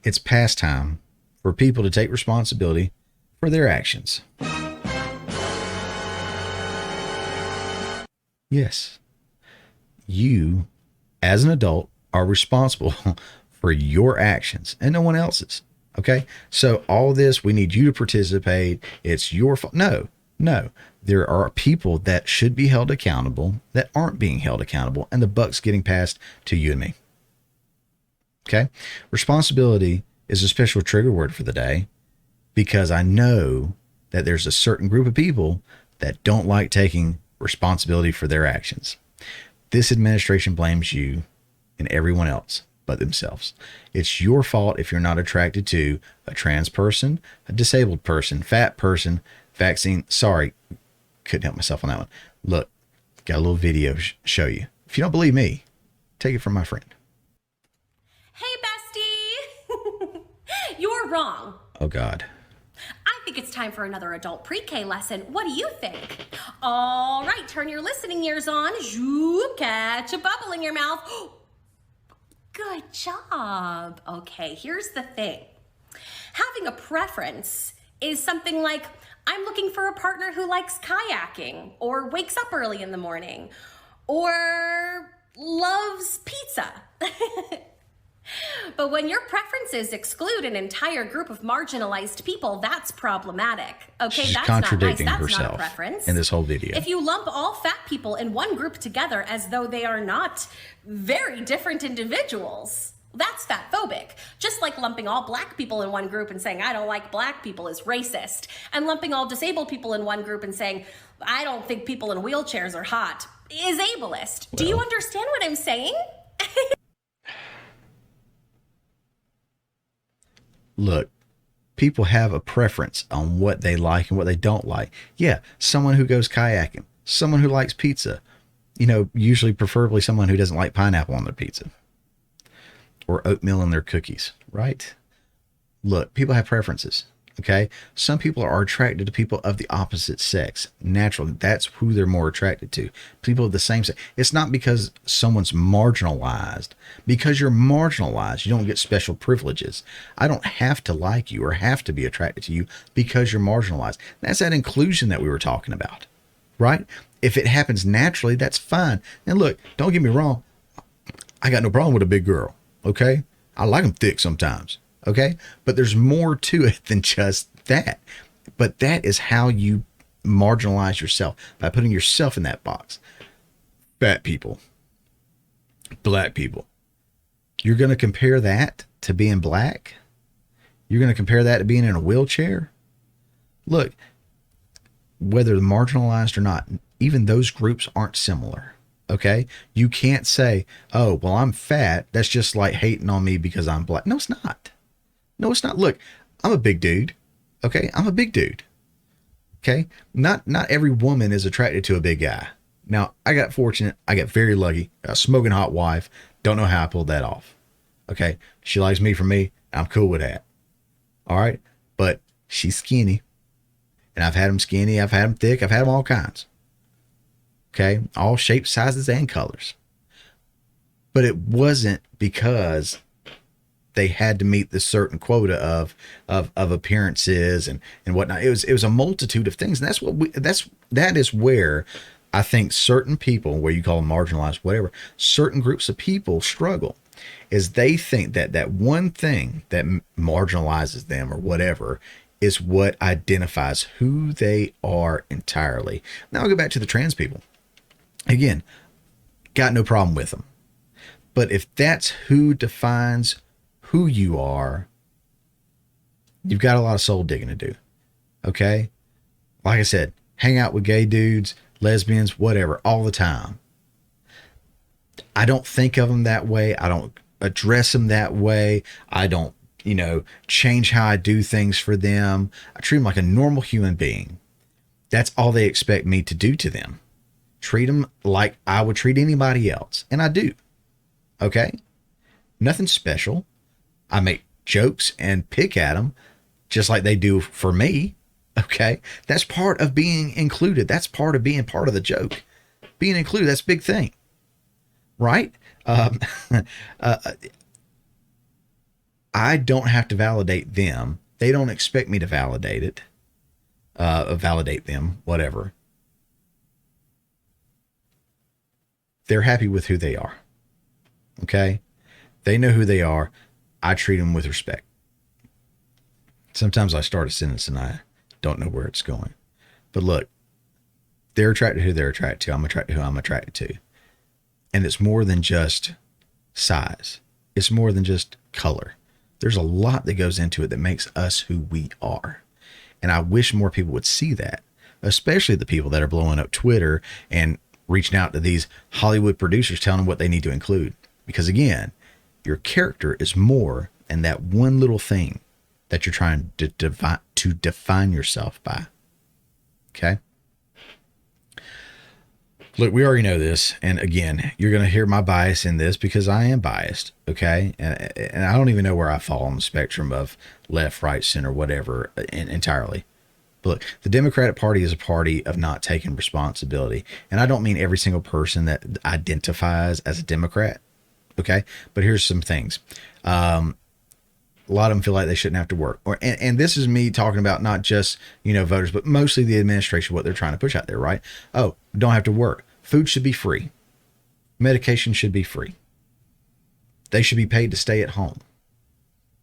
It's past time for people to take responsibility for their actions. Yes, you, as an adult, are responsible for your actions and no one else's. Okay. So, all this, we need you to participate. It's your fault. No, no. There are people that should be held accountable that aren't being held accountable, and the buck's getting passed to you and me. Okay. Responsibility is a special trigger word for the day because I know that there's a certain group of people that don't like taking responsibility for their actions. This administration blames you and everyone else but themselves. It's your fault if you're not attracted to a trans person, a disabled person, fat person, vaccine. Sorry, couldn't help myself on that one. Look, got a little video show you. If you don't believe me, take it from my friend. Hey, bestie! You're wrong. Oh, God. I think it's time for another adult pre-K lesson. What do you think? All right, turn your listening ears on. Zoop, catch a bubble in your mouth. Good job. Okay, here's the thing. Having a preference is something like, I'm looking for a partner who likes kayaking, or wakes up early in the morning, or loves pizza. But when your preferences exclude an entire group of marginalized people, that's problematic. Okay, She's that's contradicting not nice. That's herself not a preference. in this whole video. If you lump all fat people in one group together as though they are not very different individuals, that's fat phobic. Just like lumping all black people in one group and saying, I don't like black people is racist. And lumping all disabled people in one group and saying, I don't think people in wheelchairs are hot is ableist. Do you understand what I'm saying? Look, people have a preference on what they like and what they don't like. Yeah, someone who goes kayaking, someone who likes pizza, usually preferably someone who doesn't like pineapple on their pizza or oatmeal in their cookies, right? Look, people have preferences. Okay. Some people are attracted to people of the opposite sex. Naturally, that's who they're more attracted to. People of the same sex. It's not because someone's marginalized. Because you're marginalized, you don't get special privileges. I don't have to like you or have to be attracted to you because you're marginalized. That's that inclusion that we were talking about, right? If it happens naturally, that's fine. And look, don't get me wrong. I got no problem with a big girl. Okay. I like them thick sometimes. Okay. But there's more to it than just that. But that is how you marginalize yourself, by putting yourself in that box. Fat people, black people. You're going to compare that to being black? You're going to compare that to being in a wheelchair? Look, whether marginalized or not, even those groups aren't similar. Okay. You can't say, oh, well, I'm fat. That's just like hating on me because I'm black. No, it's not. No, it's not. Look, I'm a big dude. Okay. I'm a big dude. Okay. Not every woman is attracted to a big guy. Now, I got fortunate. I got very lucky. A smoking hot wife. Don't know how I pulled that off. Okay. She likes me for me. I'm cool with that. All right. But she's skinny. And I've had them skinny. I've had them thick. I've had them all kinds. Okay. All shapes, sizes, and colors. But it wasn't because they had to meet this certain quota of appearances and whatnot. It was a multitude of things. And that is where I think certain people, where you call them marginalized, whatever, certain groups of people struggle, is they think that one thing that marginalizes them or whatever is what identifies who they are entirely. Now I'll go back to the trans people. Again, got no problem with them. But if that's who defines who you are, you've got a lot of soul digging to do. Okay? Like I said, hang out with gay dudes, lesbians, whatever, all the time. I don't think of them that way. I don't address them that way. I don't, change how I do things for them. I treat them like a normal human being. That's all they expect me to do to them. Treat them like I would treat anybody else. And I do. Okay? Nothing special. I make jokes and pick at them just like they do for me. Okay? That's part of being included. That's part of being part of the joke. Being included, that's a big thing. Right? I I don't have to validate them. They don't expect me to validate it, validate them, whatever. They're happy with who they are. Okay? They know who they are. I treat them with respect. Sometimes I start a sentence and I don't know where it's going. But look, they're attracted to who they're attracted to. I'm attracted to who I'm attracted to. And it's more than just size. It's more than just color. There's a lot that goes into it that makes us who we are. And I wish more people would see that, especially the people that are blowing up Twitter and reaching out to these Hollywood producers telling them what they need to include. Because again, your character is more than that one little thing that you're trying to define yourself by. Okay? Look, we already know this. And again, you're going to hear my bias in this because I am biased. Okay? And I don't even know where I fall on the spectrum of left, right, center, whatever entirely. But look, the Democratic Party is a party of not taking responsibility. And I don't mean every single person that identifies as a Democrat. Okay? But here's some things. A lot of them feel like they shouldn't have to work. And this is me talking about not just, voters, but mostly the administration, what they're trying to push out there, right? Oh, don't have to work. Food should be free. Medication should be free. They should be paid to stay at home.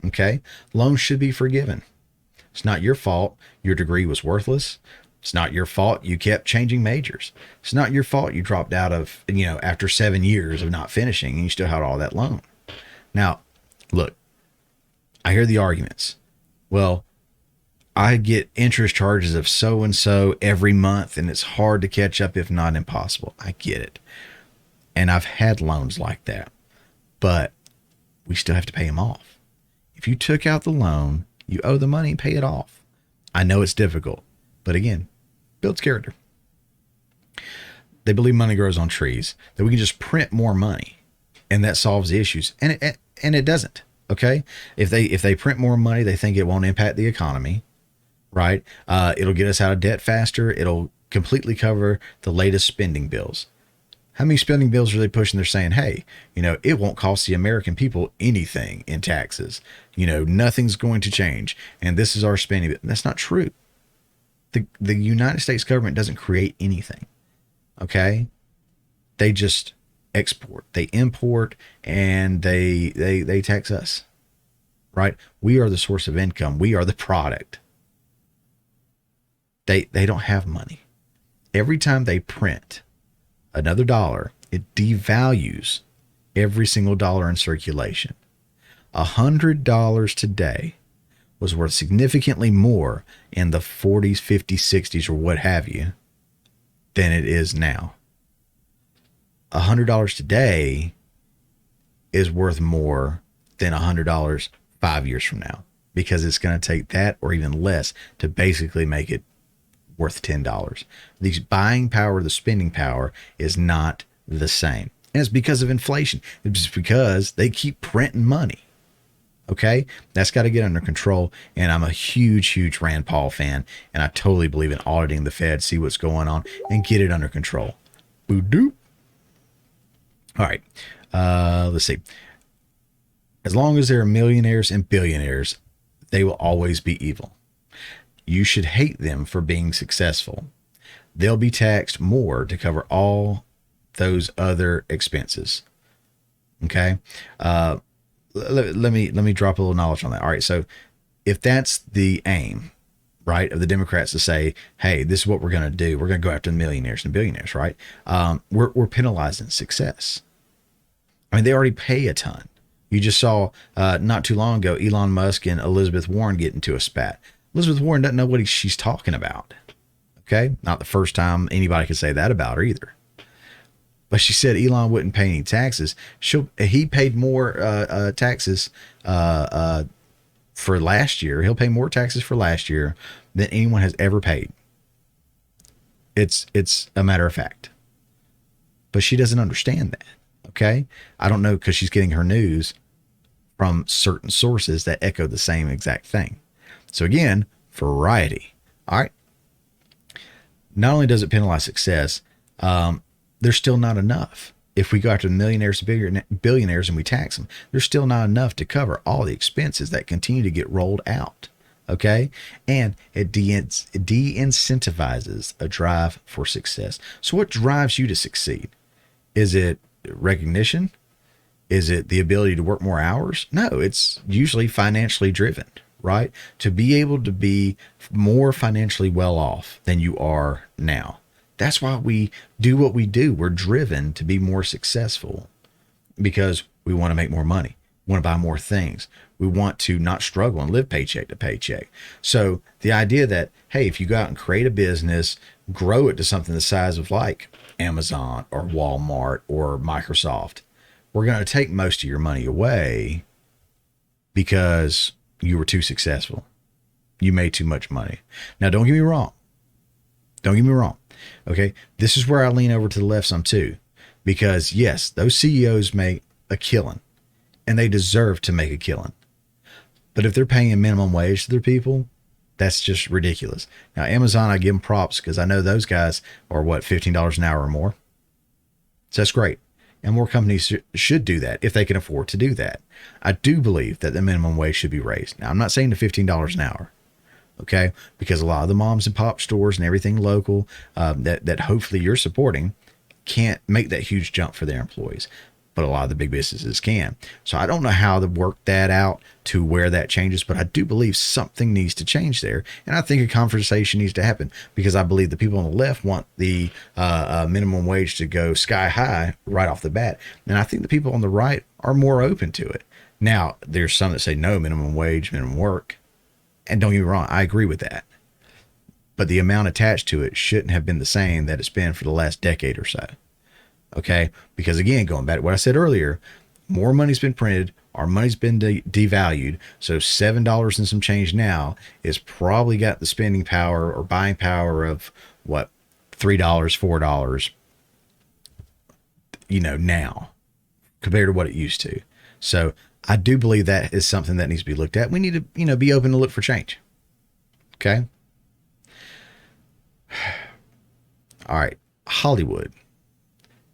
Okay? Loans should be forgiven. It's not your fault your degree was worthless. It's not your fault you kept changing majors. It's not your fault you dropped out of, after 7 years of not finishing and you still had all that loan. Now, look, I hear the arguments. Well, I get interest charges of so-and-so every month, and it's hard to catch up, if not impossible. I get it. And I've had loans like that. But we still have to pay them off. If you took out the loan, you owe the money and pay it off. I know it's difficult. But again, builds character. They believe money grows on trees. That we can just print more money, and that solves the issues. And it doesn't. Okay, if they print more money, they think it won't impact the economy, right? It'll get us out of debt faster. It'll completely cover the latest spending bills. How many spending bills are they pushing? They're saying, hey, it won't cost the American people anything in taxes. Nothing's going to change, and this is our spending. That's not true. The United States government doesn't create anything. Okay, they just export, they import, and they tax us, right? We are the source of income. We are the product. They don't have money. Every time they print another dollar, it devalues every single dollar in circulation. $100 today was worth significantly more in the 40s, 50s, 60s, or what have you than it is now. $100 today is worth more than $100 5 years from now, because it's going to take that or even less to basically make it worth $10. The buying power, the spending power is not the same. And it's because of inflation. It's because they keep printing money. Okay? That's got to get under control. And I'm a huge, huge Rand Paul fan. And I totally believe in auditing the Fed, see what's going on, and get it under control. Boo-doop. All right. Let's see. As long as there are millionaires and billionaires, they will always be evil. You should hate them for being successful. They'll be taxed more to cover all those other expenses. Okay. Let me drop a little knowledge on that. All right. So if that's the aim, right, of the Democrats to say, hey, this is what we're going to do. We're going to go after the millionaires and billionaires, right? We're penalizing success. I mean, they already pay a ton. You just saw not too long ago, Elon Musk and Elizabeth Warren get into a spat. Elizabeth Warren doesn't know what she's talking about. Okay. Not the first time anybody could say that about her either. But she said Elon wouldn't pay any taxes. He paid more taxes for last year. He'll pay more taxes for last year than anyone has ever paid. It's a matter of fact. But she doesn't understand that. Okay. I don't know, because she's getting her news from certain sources that echo the same exact thing. So again, variety. All right. Not only does it penalize success, there's still not enough. if we go after the millionaires and billionaires and we tax them, there's still not enough to cover all the expenses that continue to get rolled out. Okay. And it de-incentivizes a drive for success. So what drives you to succeed? Is it recognition? Is it the ability to work more hours? No, it's usually financially driven, right? To be able to be more financially well off than you are now. That's why we do what we do. We're driven to be more successful because we want to make more money. We want to buy more things. We want to not struggle and live paycheck to paycheck. So the idea that, hey, if you go out and create a business, grow it to something the size of like Amazon or Walmart or Microsoft, we're going to take most of your money away because you were too successful. You made too much money. Now, don't get me wrong. Don't get me wrong. Okay. This is where I lean over to the left some too, because yes, those CEOs make a killing and they deserve to make a killing. But if they're paying a minimum wage to their people, that's just ridiculous. Now, Amazon, I give them props because I know those guys are what, $15 an hour or more. So that's great. And more companies should do that if they can afford to do that. I do believe that the minimum wage should be raised. Now, I'm not saying to $15 an hour. Okay, because a lot of the moms and pop stores and everything local that hopefully you're supporting can't make that huge jump for their employees, but a lot of the big businesses can. So I don't know how to work that out to where that changes, but I do believe something needs to change there, and I think a conversation needs to happen because I believe the people on the left want the minimum wage to go sky high right off the bat, and I think the people on the right are more open to it. Now, there's some that say no, minimum wage, minimum work. And don't get me wrong, I agree with that. But the amount attached to it shouldn't have been the same that it's been for the last decade or so. Okay? Because again, going back to what I said earlier, more money's been printed, our money's been devalued. So $7 and some change now is probably got the spending power or buying power of what, $3, $4, now compared to what it used to. So I do believe that is something that needs to be looked at. We need to, be open to look for change. Okay. All right. Hollywood.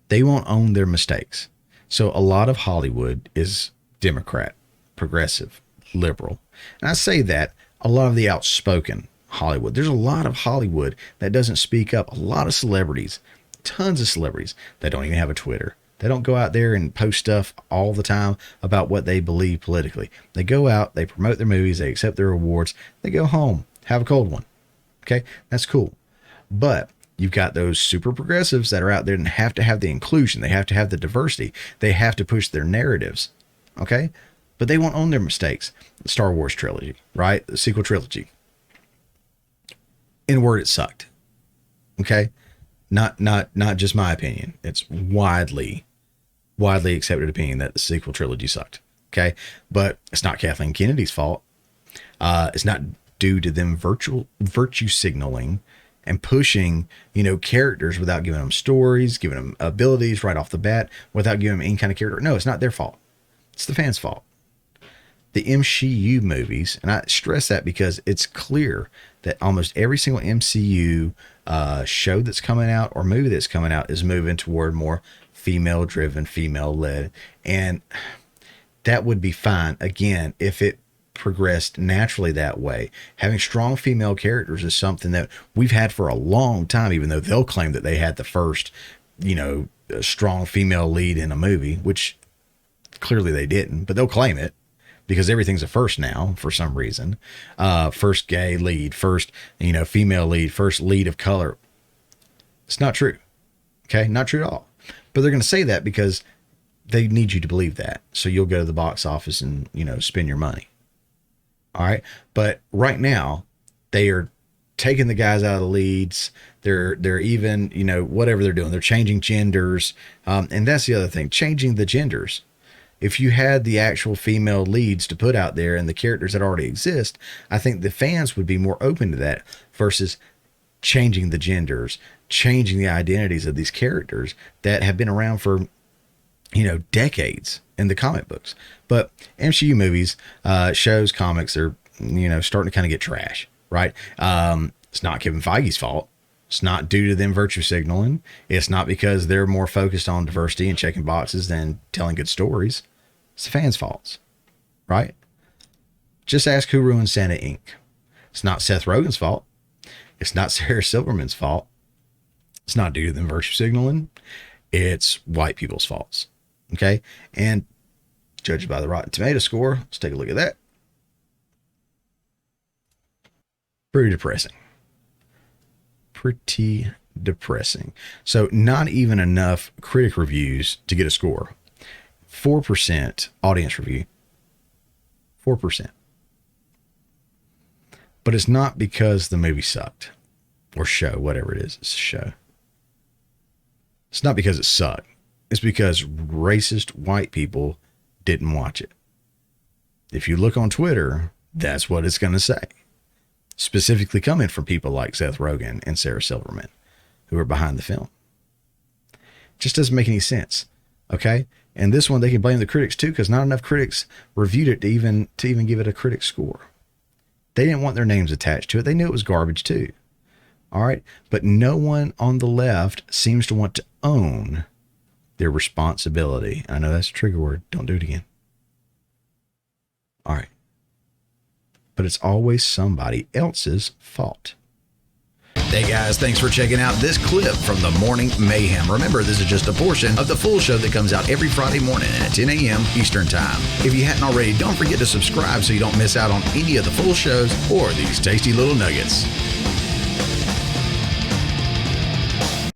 They won't own their mistakes. So a lot of Hollywood is Democrat, progressive, liberal. And I say that a lot of the outspoken Hollywood, there's a lot of Hollywood that doesn't speak up. A lot of celebrities, tons of celebrities that don't even have a Twitter. They don't go out there and post stuff all the time about what they believe politically. They go out, they promote their movies, they accept their awards, they go home, have a cold one. Okay, that's cool. But you've got those super progressives that are out there and have to have the inclusion. They have to have the diversity. They have to push their narratives. Okay, but they won't own their mistakes. The Star Wars trilogy, right? The sequel trilogy. In a word, it sucked. Okay, not just my opinion. It's widely accepted opinion that the sequel trilogy sucked. Okay. But it's not Kathleen Kennedy's fault. It's not due to them virtue signaling and pushing, characters without giving them stories, giving them abilities right off the bat, without giving them any kind of character. No, it's not their fault. It's the fans' fault. The MCU movies, and I stress that because it's clear that almost every single MCU show that's coming out or movie that's coming out is moving toward more female-driven, female-led, and that would be fine, again, if it progressed naturally that way. Having strong female characters is something that we've had for a long time, even though they'll claim that they had the first, strong female lead in a movie, which clearly they didn't, but they'll claim it because everything's a first now for some reason. First gay lead, first, female lead, first lead of color. It's not true. Okay, not true at all. But they're going to say that because they need you to believe that. So you'll go to the box office and, spend your money. All right. But right now they are taking the guys out of the leads. They're even, whatever they're doing, they're changing genders. And that's the other thing, changing the genders. If you had the actual female leads to put out there and the characters that already exist, I think the fans would be more open to that versus changing the genders, changing the identities of these characters that have been around for, decades in the comic books. But MCU movies, shows, comics are, starting to kind of get trash, right? It's not Kevin Feige's fault. It's not due to them virtue signaling. It's not because they're more focused on diversity and checking boxes than telling good stories. It's the fans' faults, right? Just ask who ruined Santa Inc. It's not Seth Rogen's fault. It's not Sarah Silverman's fault. It's not due to them virtue signaling. It's white people's faults. Okay? And judged by the Rotten Tomato score, let's take a look at that. Pretty depressing. Pretty depressing. So not even enough critic reviews to get a score. 4% audience review. 4%. But it's not because the movie sucked. Or show, whatever it is. It's a show. It's not because it sucked. It's because racist white people didn't watch it. If you look on Twitter, that's what it's going to say. Specifically coming from people like Seth Rogen and Sarah Silverman, who are behind the film. Just doesn't make any sense. Okay? And this one, they can blame the critics too, because not enough critics reviewed it to even give it a critic score. They didn't want their names attached to it. They knew it was garbage too. All right? But no one on the left seems to want to own their responsibility. I know that's a trigger word. Don't do it again. All right. But it's always somebody else's fault. Hey guys, thanks for checking out this clip from the Morning Mayhem. Remember, this is just a portion of the full show that comes out every Friday morning at 10 a.m. Eastern Time. If you hadn't already, don't forget to subscribe so you don't miss out on any of the full shows or these tasty little nuggets.